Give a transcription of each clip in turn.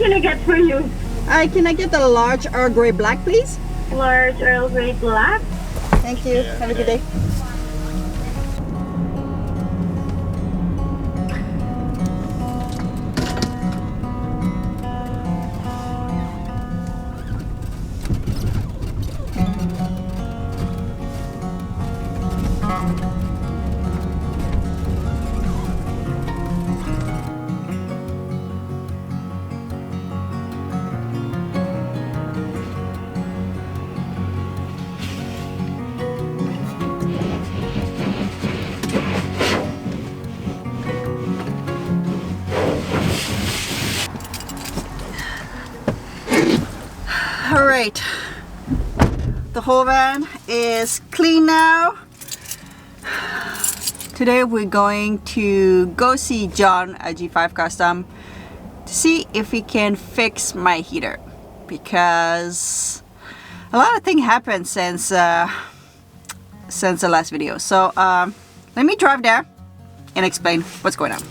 can I get for you? Can I get the large Earl Grey black, please? Large Earl Grey black. Thank you. Have a good day. All right, the whole van is clean now. Today we're going to go see John at G5 Custom to see if he can fix my heater, because a lot of things happened since the last video. So let me drive there and explain what's going on.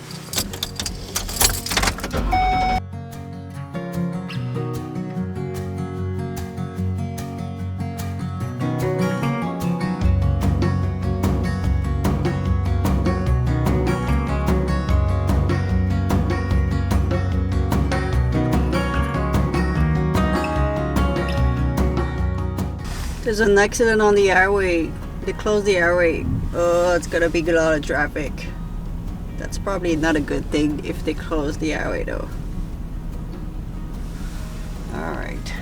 There's an accident on the airway. They closed the airway. Oh, it's gonna be a lot of traffic. That's probably not a good thing if they close the airway though. Alright.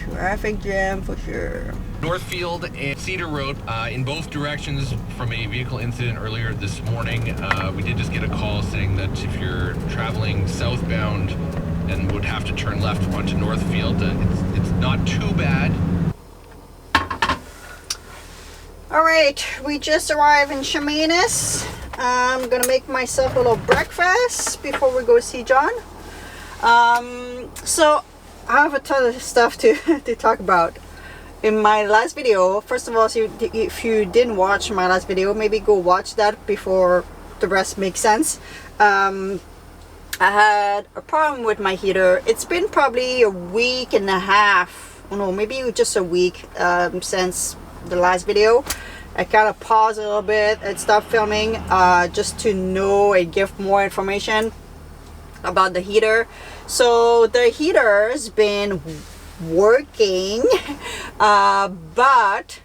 Traffic jam for sure. Northfield and Cedar Road in both directions from a vehicle incident earlier this morning. We did just get a call saying that if you're traveling southbound and would have to turn left onto Northfield, it's not too bad. Alright, we just arrived in Chemainus. I'm gonna make myself a little breakfast before we go see John. So I have a ton of stuff to talk about. In my last video, first of all, if you didn't watch my last video, maybe go watch that before the rest makes sense. I had a problem with my heater. It's been probably a week and a half, oh no, maybe just a week since the last video. I kind of paused a little bit and stopped filming just to know and give more information about the heater. So the heater's been working, but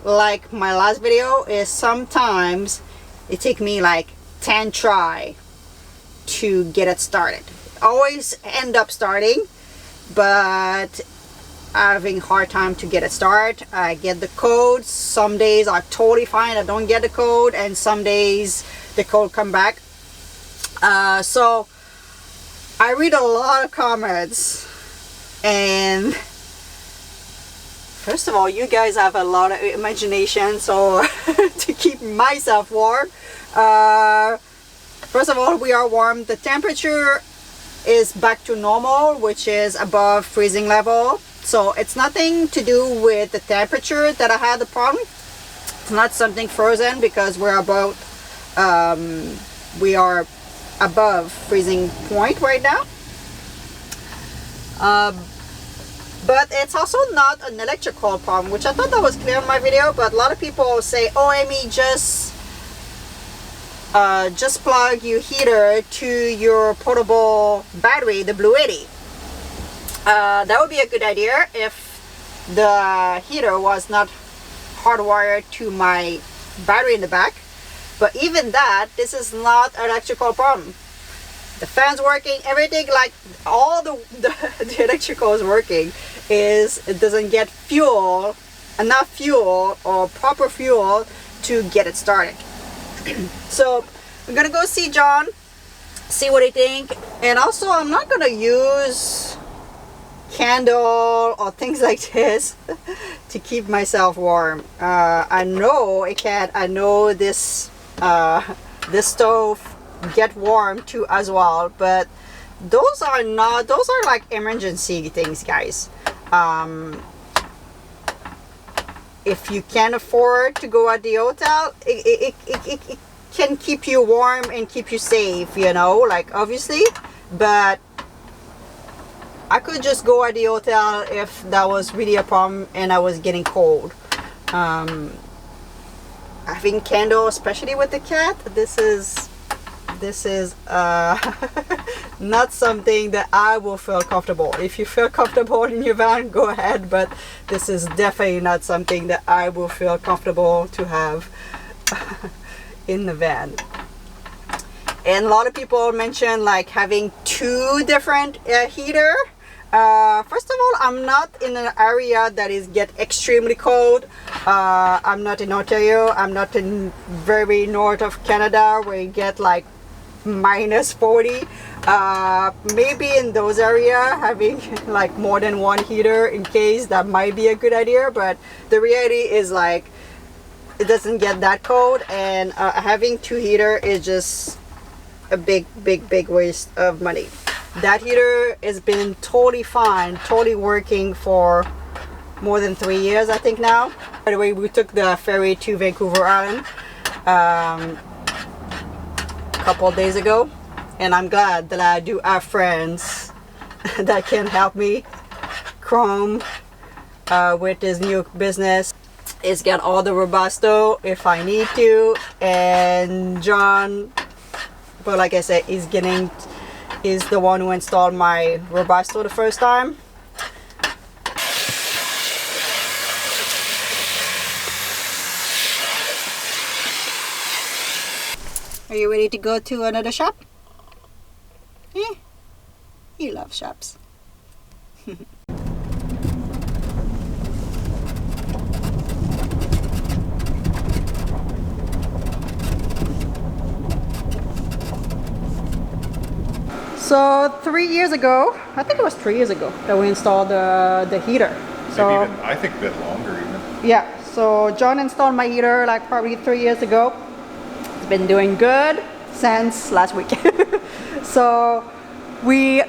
like my last video is sometimes it takes me like 10 try to get it started. Always end up starting, but having hard time to get it started. I get the code. Some days are totally fine. I don't get the code, and some days the code come back. So I read a lot of comments, and first of all, you guys have a lot of imagination, so to keep myself warm. First of all, we are warm. The temperature is back to normal, which is above freezing level. So it's nothing to do with the temperature that I had the problem. It's not something frozen, because we are above freezing point right now. But it's also not an electrical problem, which I thought that was clear in my video. But a lot of people say, "Oh, Amy, just plug your heater to your portable battery, the Blue 80." That would be a good idea if the heater was not hardwired to my battery in the back. But even that, this is not an electrical problem. The fan's working, everything, like all the electrical is working. It doesn't get enough fuel or proper fuel to get it started. So I'm gonna go see John, see what he think, and also I'm not gonna use candle or things like this to keep myself warm. I know it can. I know this stove get warm too as well, but those are like emergency things, guys. If you can't afford to go at the hotel, it can keep you warm and keep you safe, you know, like obviously, but I could just go at the hotel if that was really a problem and I was getting cold. Having candle, especially with the cat, this is not something that I will feel comfortable. If you feel comfortable in your van, go ahead, but this is definitely not something that I will feel comfortable to have in the van. And a lot of people mention like having two different heater. First of all, I'm not in an area that is get extremely cold. I'm not in Ontario. I'm not in very north of Canada where you get like -40. Maybe in those areas having like more than one heater in case, that might be a good idea, but the reality is like it doesn't get that cold, and having two heater is just a big waste of money. That heater has been totally fine, totally working for more than 3 years, I think now. By the way, we took the ferry to Vancouver Island a couple of days ago, and I'm glad that I do have friends that can help me. Chrome, with his new business, is got all the Robusto if I need to, and John, but like I said, is the one who installed my Robusto the first time. Are you ready to go to another shop? Yeah, he loves shops. So 3 years ago, I think it was 3 years ago that we installed the heater. So Maybe even, I think a bit longer even. yeah, so John installed my heater like probably 3 years ago. It's been doing good since last week. So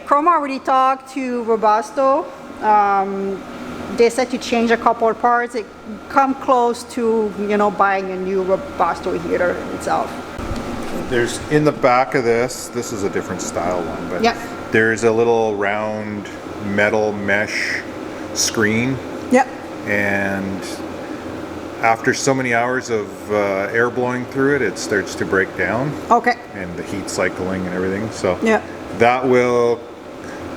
Chrome already talked to Robusto. They said to change a couple of parts. It come close to, you know, buying a new Robusto heater itself. There's in the back of this is a different style one, but Yep. there's a little round metal mesh screen, Yep. and after so many hours of air blowing through it, it starts to break down, Okay. and the heat cycling and everything. So Yeah. that will,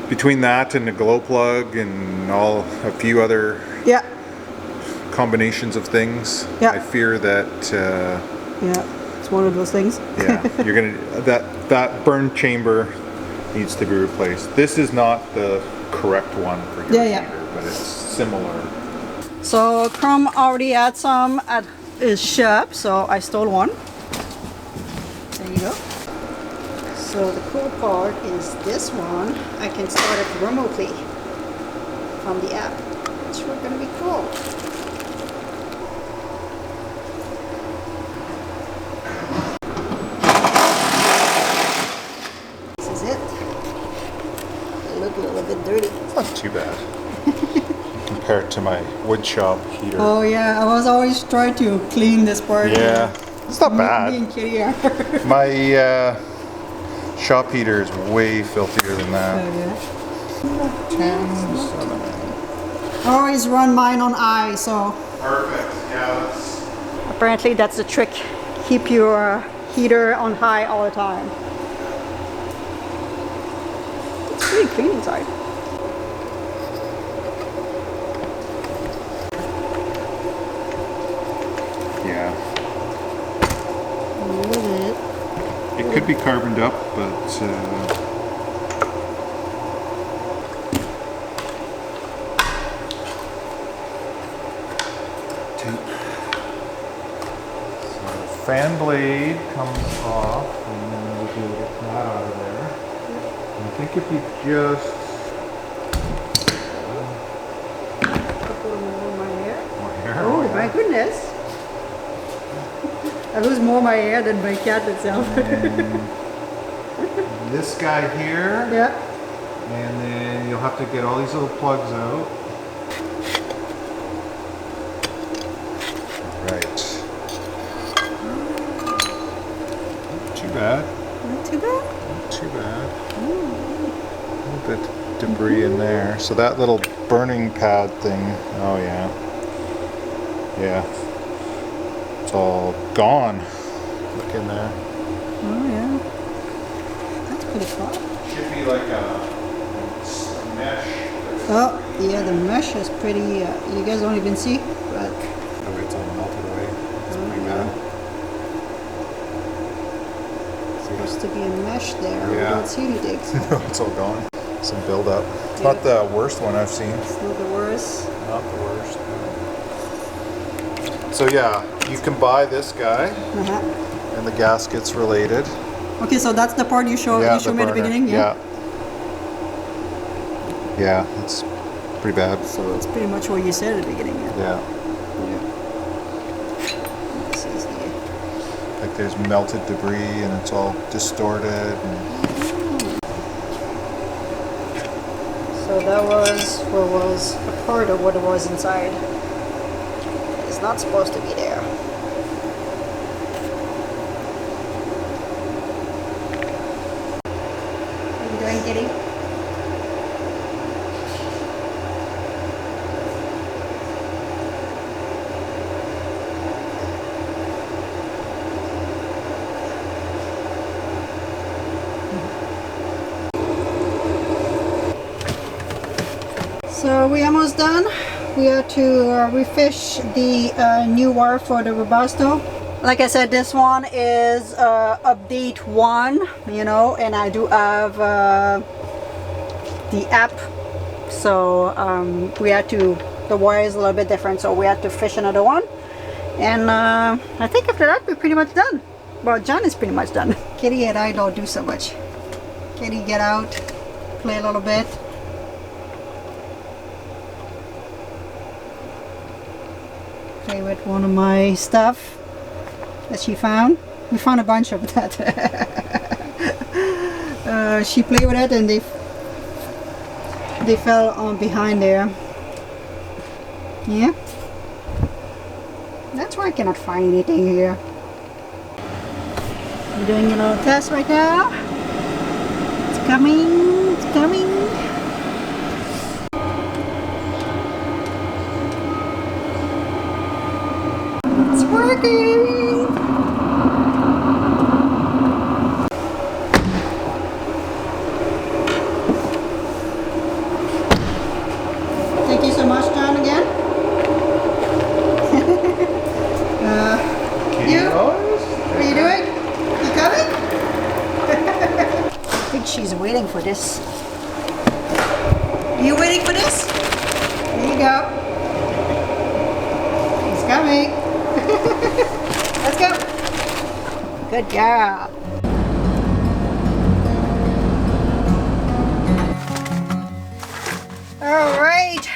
between that and the glow plug and a few other Yeah. combinations of things, Yeah. I fear that Yeah. It's one of those things. yeah, you're gonna that burn chamber needs to be replaced. This is not the correct one for your heater, but it's similar. So Chrome already had some at his shop, so I stole one. There you go. So the cool part is this one, I can start it remotely from the app, which is gonna be cool. This is it. It look a little bit dirty. It's not too bad compared to my wood shop heater. Oh yeah, I was always trying to clean this part. Yeah, it's not Me bad. and Kitty are. My shop heater is way filthier than that. I always run mine on I, so Perfect. Yeah, that's apparently that's the trick. Keep your heater on high all the time. It's pretty clean inside. yeah. A little bit. It could be carboned up, but fan blade comes off, and then we'll get that out of there. And I think if you just Couple more of my hair. more hair, Oh my goodness! I lose more my hair than my cat itself. this guy here, Yeah. and then you'll have to get all these little plugs out. Right. Not too bad. Not too bad. Not too bad. A little bit debris in there. So that little burning pad thing, oh yeah. Yeah. It's all gone. Look in there. Oh yeah. That's pretty cool. Should be like a mesh. Oh, yeah, the mesh is pretty, you guys don't even see, but... Oh, it's all melted away. It's pretty bad. Supposed to be a mesh there. Yeah. We don't see anything. No, it's all gone. Some buildup. It's not the worst one I've seen. It's not the worst. Not the worst. So yeah, you can buy this guy, and the gasket's related. Okay, so that's the part you showed me at the burner. beginning, yeah? Yeah, it's pretty bad. So it's pretty much what you said at the beginning, yeah? Yeah. This is the... Like there's melted debris and it's all distorted. And So that was what was a part of what was inside. It's not supposed to be there. What are you doing, kitty? So we're almost done. We have to refish the new wire for the Robusto. Like I said, this one is update 1, you know, and I do have the app. So we had to, the wire is a little bit different, so we had to fish another one. And I think after that we're pretty much done. Well, John is pretty much done. Kitty and I don't do so much. Kitty get out, play a little bit. Play with one of my stuff that she found. We found a bunch of that. She played with it and they fell on behind there. Yeah. That's why I cannot find anything here. I'm doing a little test right now. It's coming. It's coming. Working. Thank you so much, John, again. You? What are you doing? You coming? I think she's waiting for this. Are you waiting for this? There you go. He's coming. Let's go. Good job. All right.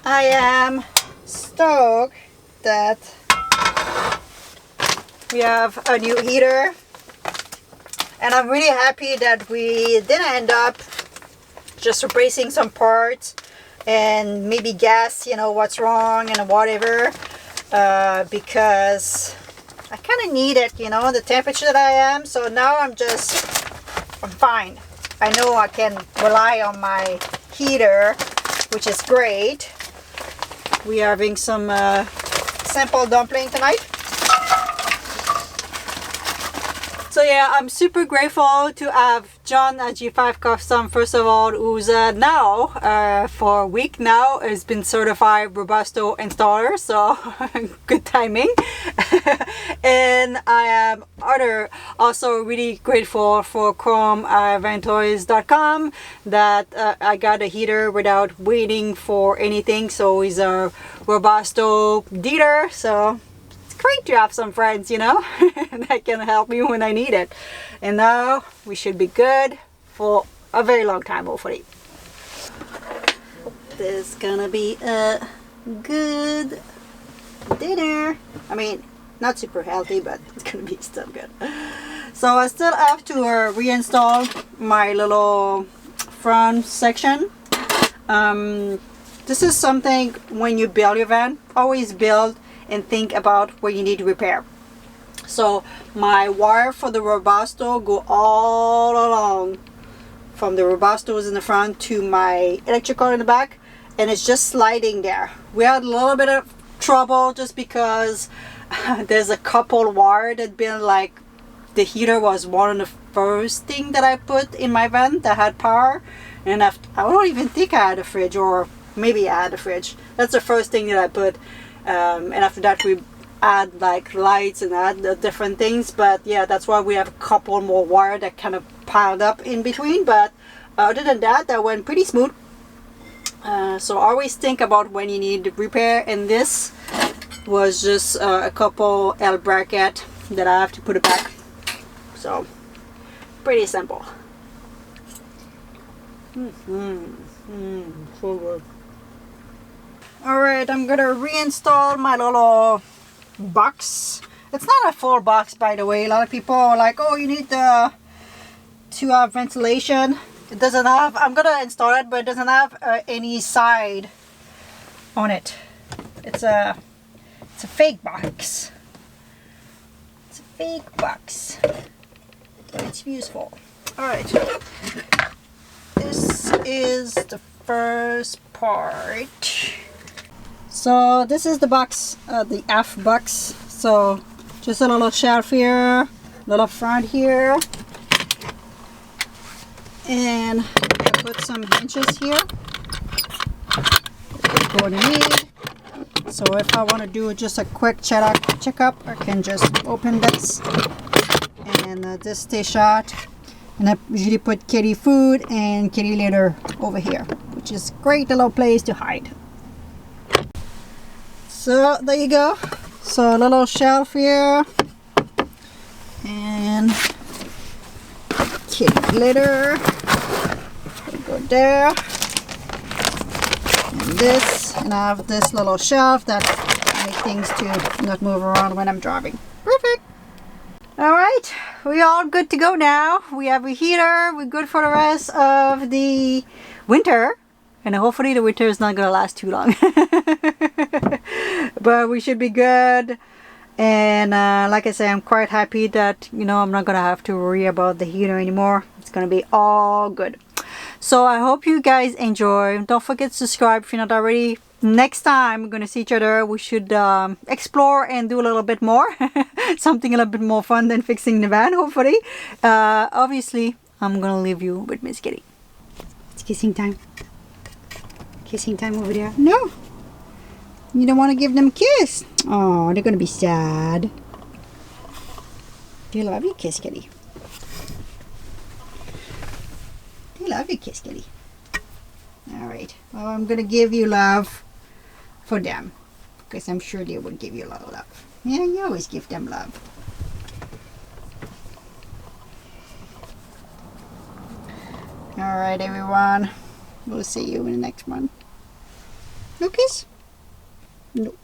I am stoked that we have a new heater. And I'm really happy that we didn't end up just replacing some parts and maybe guess, you know, what's wrong and whatever. Because I kind of need it, you know, the temperature that I am. So now I'm fine. I know I can rely on my heater, which is great. We are having some simple dumpling tonight. So yeah, I'm super grateful to have John at G5 Custom, first of all, who's now, for a week now, has been certified Robusto installer, so good timing. And I am also really grateful for chromeventoys.com that I got a heater without waiting for anything, so he's a Robusto dealer, so great to have some friends, you know, that can help me when I need it. And now we should be good for a very long time, hopefully. This is gonna be a good dinner. I mean, not super healthy, but it's gonna be still good. So I still have to reinstall my little front section. This is something when you build your van, always build and think about what you need to repair. So my wire for the Robusto go all along from the robustos in the front to my electrical in the back, and it's just sliding there. We had a little bit of trouble just because there's a couple wire that been like, the heater was one of the first thing that I put in my van that had power, and I don't even think I had a fridge, or maybe I had a fridge. That's the first thing that I put, and after that we add like lights and add different things. But yeah, that's why we have a couple more wire that kind of piled up in between. But other than that, that went pretty smooth. So always think about when you need repair, and this was just a couple L bracket that I have to put it back. So pretty simple. So good. Alright, I'm gonna reinstall my little box. It's not a full box, by the way. A lot of people are like, oh, you need to have ventilation. It doesn't have, I'm gonna install it, but it doesn't have any side on it. It's a fake box. It's a fake box, but it's useful. Alright, this is the first part. So this is the box, the F box. So just a little shelf here, little front here, and I put some hinges here. That's what I need. So if I want to do just a quick checkup, I can just open this, and this stays shut. And I usually put kitty food and kitty litter over here, which is a great little place to hide. So there you go. So a little shelf here, and kitty litter. Go there, and this, and I have this little shelf that make things to not move around when I'm driving. Perfect. All right, we're all good to go now. We have a heater. We're good for the rest of the winter, and hopefully the winter is not gonna last too long. But we should be good. And like I say, I'm quite happy that, you know, I'm not gonna have to worry about the heater anymore. It's gonna be all good. So I hope you guys enjoy. Don't forget to subscribe if you're not already. Next time we're gonna see each other, we should explore and do a little bit more. Something a little bit more fun than fixing the van, hopefully. Obviously, I'm gonna leave you with Miss Kitty. It's kissing time. Kissing time over there. No, you don't want to give them a kiss. Oh, they're gonna be sad. Do you love your Kiss Kitty? Do you love your Kiss Kitty? Alright, well, I'm gonna give you love for them, because I'm sure they would give you a lot of love. Yeah, you always give them love. Alright, everyone, we'll see you in the next one. No kiss? No.